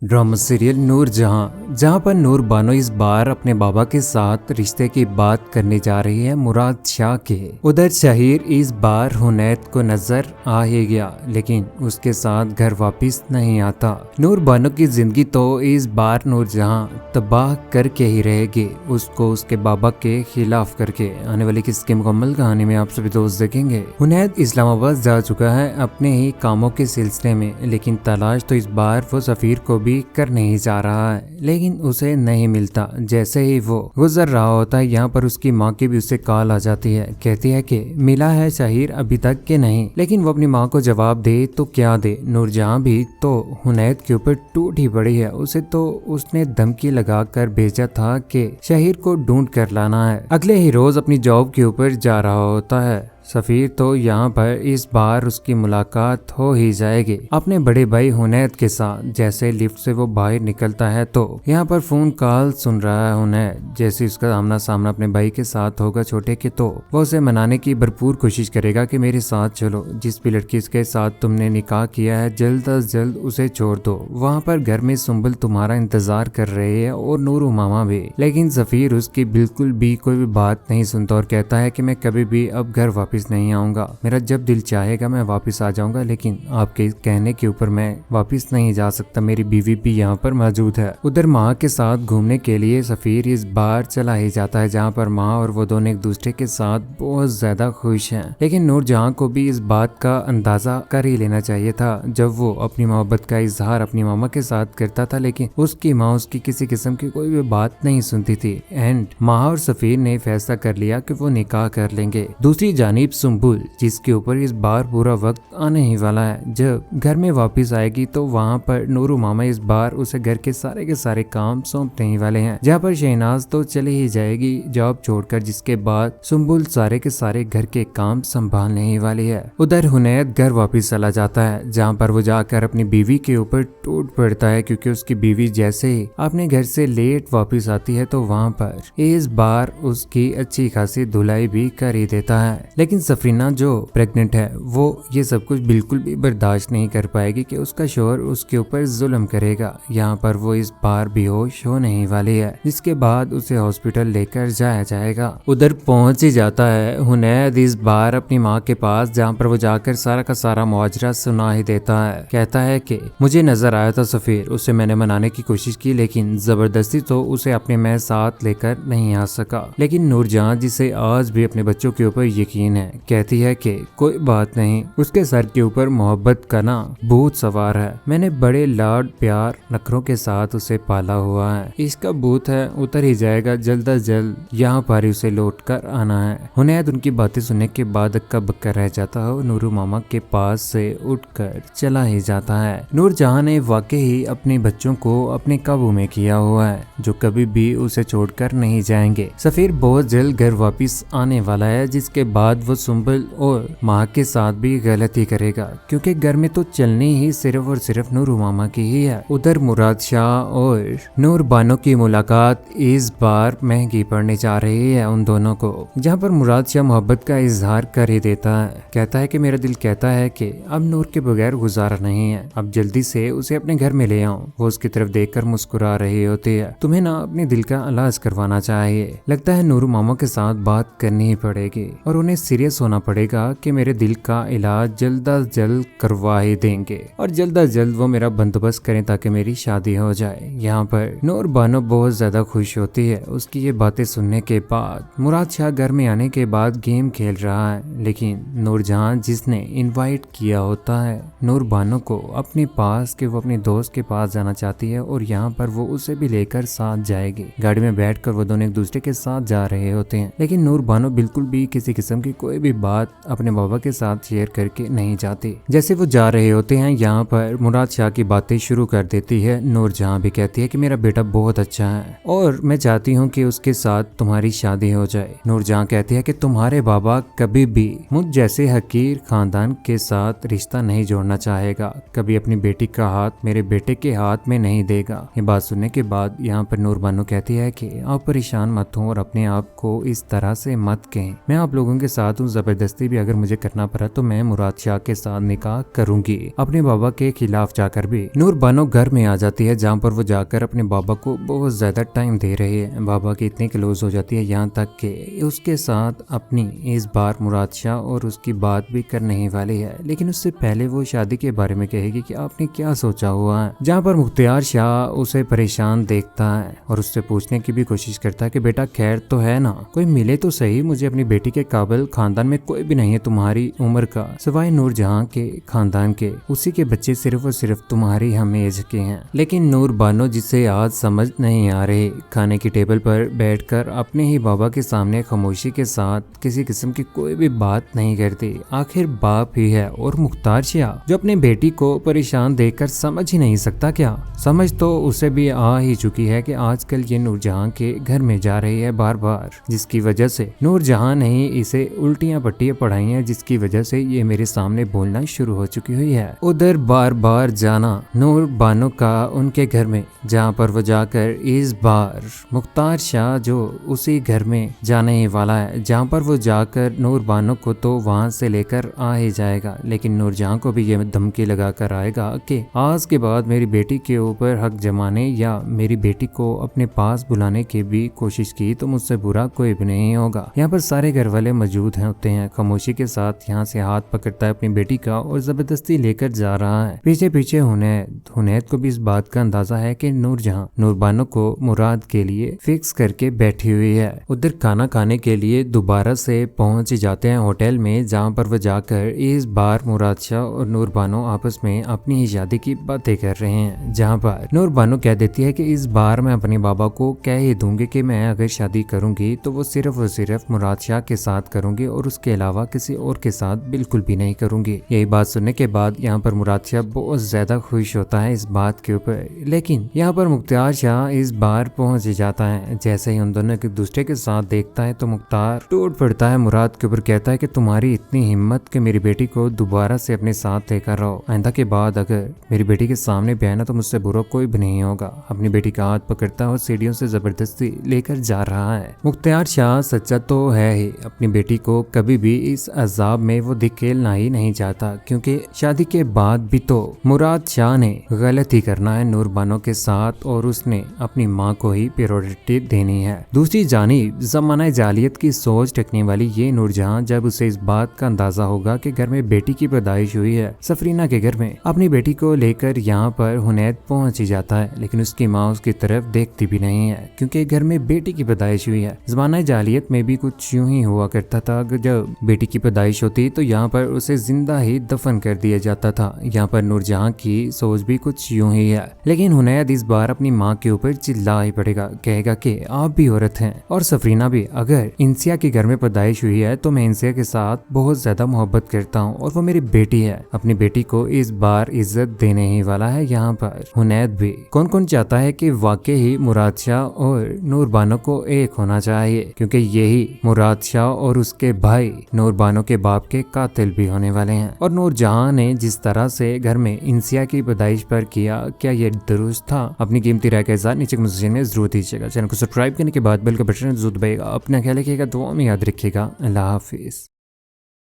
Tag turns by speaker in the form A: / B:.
A: Drama serial Noor Jahan, जहां पर नूर बानो इस बार अपने बाबा के साथ रिश्ते की बात करने जा रही है मुराद शाह के। उधर शहीर इस बार हुनैत को नजर आ ही गया, लेकिन उसके साथ घर वापस नहीं आता। नूर बानो की जिंदगी तो इस बार नूरजहां तबाह करके ही रहेगी, उसको उसके बाबा के खिलाफ करके। आने वाली किसकी मुकम्मल कहानी में आप सभी दोस्त देखेंगे। हुनैत इस्लामाबाद जा चुका है अपने ही कामों के सिलसिले में, लेकिन तलाश तो इस बार वो सफीर को भी कर नहीं जा रहा है, लेकिन उसे नहीं मिलता। जैसे ही वो गुजर रहा होता है, यहाँ पर उसकी माँ की भी उसे कॉल आ जाती है। कहती है कि मिला है शहीर अभी तक के नहीं, लेकिन वो अपनी माँ को जवाब दे तो क्या दे। नूरजहां भी तो हुनैत के ऊपर टूट ही पड़ी है। उसे तो उसने धमकी लगा कर भेजा था कि शहीर को ढूंढ कर लाना है। अगले ही रोज अपनी जॉब के ऊपर जा रहा होता है सफीर, तो यहाँ पर इस बार उसकी मुलाकात हो ही जाएगी अपने बड़े भाई हुनैत के साथ। जैसे लिफ्ट से वो बाहर निकलता है तो यहाँ पर फोन कॉल सुन रहा है हुनैत। जैसे उसका आमना सामना अपने भाई के साथ होगा छोटे के, तो वो उसे मनाने की भरपूर कोशिश करेगा कि मेरे साथ चलो, जिस भी लड़की के साथ तुमने निकाह किया है जल्द अज जल्द उसे छोड़ दो। वहाँ पर घर में सुम्बुल तुम्हारा इंतजार कर रही है और नूरू मामा भी। लेकिन सफीर उसकी बिल्कुल भी कोई भी बात नहीं सुनता और कहता है कि मैं कभी भी अब घर वापस नहीं आऊंगा, मेरा जब दिल चाहेगा मैं वापस आ जाऊंगा, लेकिन आपके कहने के ऊपर मैं वापस नहीं जा सकता, मेरी बीवी भी यहाँ पर मौजूद है। उधर माँ के साथ घूमने के लिए सफीर इस बार चला ही जाता है, जहाँ पर माँ और वो दोनों एक दूसरे के साथ बहुत ज्यादा खुश हैं। लेकिन नूरजहां को भी इस बात का अंदाजा कर ही लेना चाहिए था जब वो अपनी मोहब्बत का इजहार अपनी मामा के साथ करता था, लेकिन उसकी माँ उसकी किसी किस्म की कोई भी बात नहीं सुनती थी। एंड माँ और सफीर ने फैसला कर लिया कि वो निकाह कर लेंगे। दूसरी जानिब सुम्बुल, जिसके ऊपर इस बार पूरा वक्त आने ही वाला है, जब घर में वापस आएगी तो वहाँ पर नूरू मामा इस बार उसे घर के सारे काम सौंपने ही वाले हैं। जहाँ पर शहनाज तो चली ही जाएगी जॉब छोड़कर, जिसके बाद सुम्बुल सारे के सारे घर के काम संभालने ही वाली है। उधर हुनैत घर वापस चला जाता है, जहाँ पर वो जाकर अपनी बीवी के ऊपर टूट पड़ता है, क्योंकि उसकी बीवी जैसे ही अपने घर से लेट वापस आती है तो वहाँ पर इस बार उसकी अच्छी खासी धुलाई भी कर ही देता है। लेकिन सफरीना जो प्रेग्नेंट है वो ये सब कुछ बिल्कुल भी बर्दाश्त नहीं कर पाएगी कि उसका शोहर उसके ऊपर जुल्म करेगा। यहाँ पर वो इस बार बेहोश होने ही वाली है, जिसके बाद उसे हॉस्पिटल लेकर जाया जाएगा। उधर पहुंच ही जाता है हुनैत इस बार अपनी माँ के पास, जहाँ पर वो जाकर सारा का सारा मुआवजा सुना ही देता है। कहता है कि मुझे नजर आया था सफीर, उसे मैंने मनाने की कोशिश की, लेकिन जबरदस्ती तो उसे अपने मैं साथ लेकर नहीं आ सका। लेकिन नूरजहां, जिसे आज भी अपने बच्चों के ऊपर यकीन है, कहती है कि कोई बात नहीं, उसके सर के ऊपर मोहब्बत का ना भूत सवार है, मैंने बड़े लाड प्यार नखरों के साथ उसे पाला हुआ है, इसका भूत है उतर ही जाएगा जल्द अज जल्द, यहाँ पर ही उसे लौट कर आना है। हुनैत उनकी बातें सुनने के बाद अक्का बक्का रह जाता है और नूरू मामा के पास से उठकर चला ही जाता है। नूरजहां ने वाकई अपने बच्चों को अपने काबू में किया हुआ है, जो कभी भी उसे छोड़कर नहीं जाएंगे। सफीर बहुत जल्द घर वापिस आने वाला है, जिसके बाद वो सुम्बुल और माँ के साथ भी गलती करेगा, क्योंकि घर में तो चलनी ही सिर्फ और सिर्फ नूरू मामा की ही है। उधर मुराद शाह और नूर बानो की मुलाकात इस बार महंगी पड़ने जा रही है उन दोनों को, जहाँ पर मुराद शाह मोहब्बत का इजहार कर ही देता है। कहता है कि मेरा दिल कहता है कि अब नूर के बगैर गुजारा नहीं है, अब जल्दी से उसे अपने घर में ले आऊं। वो उसकी तरफ देखकर मुस्कुरा रही होती है। तुम्हें ना अपने दिल का इलाज करवाना चाहिए, लगता है नूरू मामा के साथ बात करनी ही पड़ेगी और उन्हें सीरियस होना पड़ेगा कि मेरे दिल का इलाज जल्द अज जल्द करवा ही देंगे और जल्द अज जल्द वो मेरा बंदोबस्त करें ताकि मेरी शादी हो जाए। यहाँ पर नूर बानो बहुत ज्यादा खुश होती है उसकी ये बातें सुनने के बाद। मुराद शाह घर में आने के बाद गेम खेल रहा है, लेकिन नूरजहां, जिसने इनवाइट किया होता है नूर बानो को अपने पास, कि वो अपने दोस्त के पास जाना चाहती है और यहाँ पर वो उसे भी लेकर साथ जाएगी। गाड़ी में बैठकर वो दोनों एक दूसरे के साथ जा रहे होते हैं, लेकिन नूर बानो बिल्कुल भी किसी किस्म की कोई भी बात अपने बाबा के साथ शेयर करके नहीं जाती। जैसे वो जा रहे होते हैं, यहाँ पर मुराद शाह की बातें शुरू कर देती है। नूरजहां भी कहती है कि मेरा बेटा बहुत अच्छा है और मैं चाहती हूँ कि उसके साथ तुम्हारी शादी हो जाए। नूरजहां कहती है कि तुम्हारे बाबा कभी भी मुझ जैसे हकीर खानदान के साथ रिश्ता नहीं जोड़ना चाहेगा, कभी अपनी बेटी का हाथ मेरे बेटे के हाथ में नहीं देगा। ये बात सुनने के बाद यहाँ पर नूर बानो कहती है कि आप परेशान मत हो और अपने आप को इस तरह से मत कहें, मैं आप लोगों के साथ साथ हूँ, जबरदस्ती भी अगर मुझे करना पड़ा तो मैं मुराद शाह के साथ निकाह करूंगी, अपने बाबा के खिलाफ जाकर भी। नूर बानो घर में आ जाती है जहाँ पर वो जाकर अपने बाबा को बहुत ज्यादा टाइम दे रही है। बाबा की इतनी क्लोज हो जाती है यहाँ तक कि उसके साथ अपनी इस बार मुराद शाह और उसकी बात भी करने ही वाली है, लेकिन उससे पहले वो शादी के बारे में कहेगी कि आपने क्या सोचा हुआ है। जहाँ पर मुख्तियार शाह उसे परेशान देखता है और उससे पूछने की भी कोशिश करता है कि बेटा खैर तो है ना, कोई मिले तो सही, मुझे अपनी बेटी के काबिल खानदान में कोई भी नहीं है तुम्हारी उम्र का सिवाय नूरजहां के खानदान के, उसी के बच्चे सिर्फ और सिर्फ तुम्हारी हम एज के हैं। लेकिन नूर बानो, जिसे आज समझ नहीं आ रहे, खाने की टेबल पर बैठकर अपने ही बाबा के सामने खामोशी के साथ किसी किस्म की कोई भी बात नहीं करती। आखिर बाप ही है। और मुख्तार शाह जो अपनी बेटी को परेशान देखकर समझ ही नहीं सकता क्या? समझ तो उसे भी आ ही चुकी है कि आजकल ये नूरजहां के घर में जा रही है बार बार, जिसकी वजह से नूरजहां ने ही इसे उल्टियां पट्टियां पढ़ाई हैं, जिसकी वजह से ये मेरे सामने बोलना शुरू हो चुकी हुई है। उधर बार बार जाना नूर बानो का उनके घर में, जहाँ पर वो जाकर इस बार मुख्तार शाह जो उसी घर में जाने ही वाला है, जहाँ पर वो जाकर नूर बानो को तो वहां से लेकर आ ही जाएगा, लेकिन नूरजहां को भी ये धमकी लगा कर आएगा कि आज के बाद मेरी बेटी के ऊपर हक जमाने या मेरी बेटी को अपने पास बुलाने की भी कोशिश की तो मुझसे बुरा कोई भी नहीं होगा। यहाँ पर सारे घर वाले मौजूद होते हैं। खामोशी के साथ यहाँ से हाथ पकड़ता है अपनी बेटी का और जबरदस्ती लेकर जा रहा है। पीछे पीछे हुनैद को भी इस बात का अंदाजा है कि नूरजहां नूरबानो को मुराद के लिए फिक्स करके बैठी हुई है। उधर खाना खाने के लिए दोबारा से पहुंच जाते हैं होटल में, जहाँ पर वो जाकर इस बार मुराद शाह और नूरबानो आपस में अपनी ही शादी की बातें कर रहे हैं, जहाँ पर नूरबानो कह देती है कि इस बार मैं अपने बाबा को कह ही दूंगी कि मैं अगर शादी करूंगी तो वो सिर्फ और सिर्फ मुराद शाह के साथ करूंगी और उसके अलावा किसी और के साथ बिल्कुल भी नहीं करूंगी। यही बात सुनने के बाद यहाँ पर मुराद शाह बहुत ज्यादा खुश होता है इस बात के ऊपर, लेकिन यहाँ पर मुख्तार शाह इस बार पहुंच जाता है। जैसे ही उन दोनों एक दूसरे के साथ देखता है तो मुख्तार टूट पड़ता है मुराद के ऊपर, कहता है कि तुम्हारी इतनी हिम्मत कि मेरी बेटी को दोबारा से अपने साथ लेकर रहो, आइंदा के बाद अगर मेरी बेटी के सामने भी आए ना तो मुझसे बुरा कोई भी नहीं होगा। अपनी बेटी का हाथ पकड़ता है और सीढ़ियों से जबरदस्ती लेकर जा रहा है। मुख्तार शाह सच्चा तो है ही, अपनी बेटी को कभी भी इस अजाब में वो धकेलना ही नहीं चाहता, क्योंकि शादी के बाद भी तो मुराद शाह ने गलती करना है नूरबानो के साथ और उसने अपनी माँ को ही प्रायोरिटी देनी है। दूसरी जानिब जमाना जालियत की सोच रखने वाली ये नूरजहां, जब उसे इस बात का अंदाजा होगा कि घर में बेटी की पैदाइश हुई है, सफरीना के घर में, अपनी बेटी को लेकर यहाँ पर हुनैद पहुंच ही जाता है, लेकिन उसकी माँ उसकी तरफ देखती भी नहीं है, क्योंकि घर में बेटी की पैदाइश हुई है। जमाना जालियत में भी कुछ यूं ही हुआ करता था, जब बेटी की पैदाइश होती तो यहाँ पर उसे जिंदा ही दफन कर दिया जाता था। यहाँ पर नूरजहां की सोच भी कुछ यूं ही है, लेकिन हुनैद इस बार अपनी माँ के ऊपर चिल्ला ही पड़ेगा, कहेगा कि आप भी औरत हैं और सफरीना भी, अगर इंसिया के घर में पैदाइश हुई है तो मैं इंसिया के साथ बहुत ज्यादा मोहब्बत करता हूँ और वो मेरी बेटी है। अपनी बेटी को इस बार इज्जत देने ही वाला है यहाँ पर हुनैद भी। कौन कौन चाहता है कि वाकई ही मुराद शाह और नूरबानो को एक होना चाहिए, क्योंकि यही मुराद शाह और उसके भाई नूरबानो के बाप के कातिल भी होने वाले हैं। और नूरजहां ने जिस तरह से घर में इंसिया की पैदाइश पर किया, क्या ये दुरुस्त था? अपनी कीमती राय के साथ नीचे कमेंट सेक्शन में जरूर दीजिएगा। चैनल को सब्सक्राइब करने के बाद बेल का बटन जरूर दबाइएगा। अपना ख्याल रखिएगा, दुआ में याद रखिएगा। अल्लाह हाफिज।